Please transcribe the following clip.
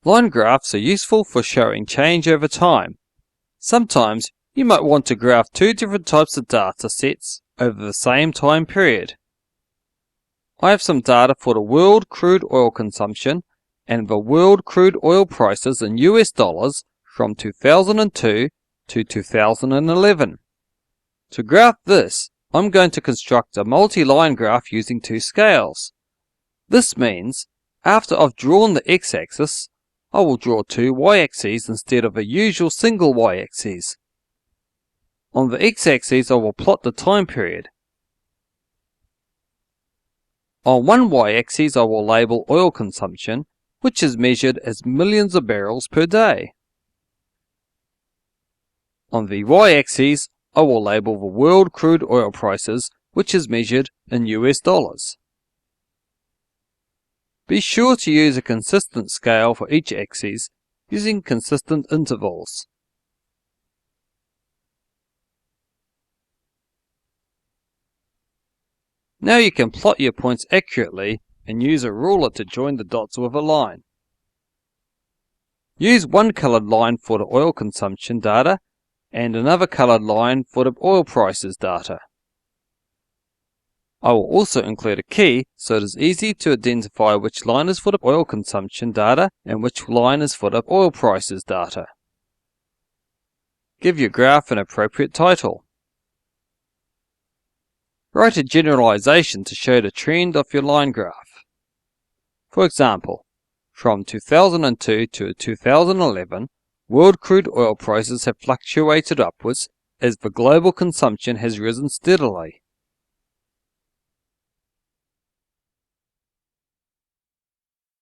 Line graphs are useful for showing change over time. Sometimes you might want to graph two different types of data sets over the same time period. I have some data for the world crude oil consumption and the world crude oil prices in US dollars from 2002 to 2011. To graph this, I'm going to construct a multi-line graph using two scales. This means, after I've drawn the x-axis, I will draw two y-axes instead of a usual single y-axis. On the x-axis I will plot the time period. On one y-axis I will label oil consumption, which is measured as millions of barrels per day. On the y-axis I will label the world crude oil prices, which is measured in US dollars. Be sure to use a consistent scale for each axis, using consistent intervals. Now you can plot your points accurately and use a ruler to join the dots with a line. Use one colored line for the oil consumption data and another colored line for the oil prices data. I will also include a key so it is easy to identify which line is for the oil consumption data and which line is for the oil prices data. Give your graph an appropriate title. Write a generalization to show the trend of your line graph. For example, from 2002 to 2011, world crude oil prices have fluctuated upwards as the global consumption has risen steadily.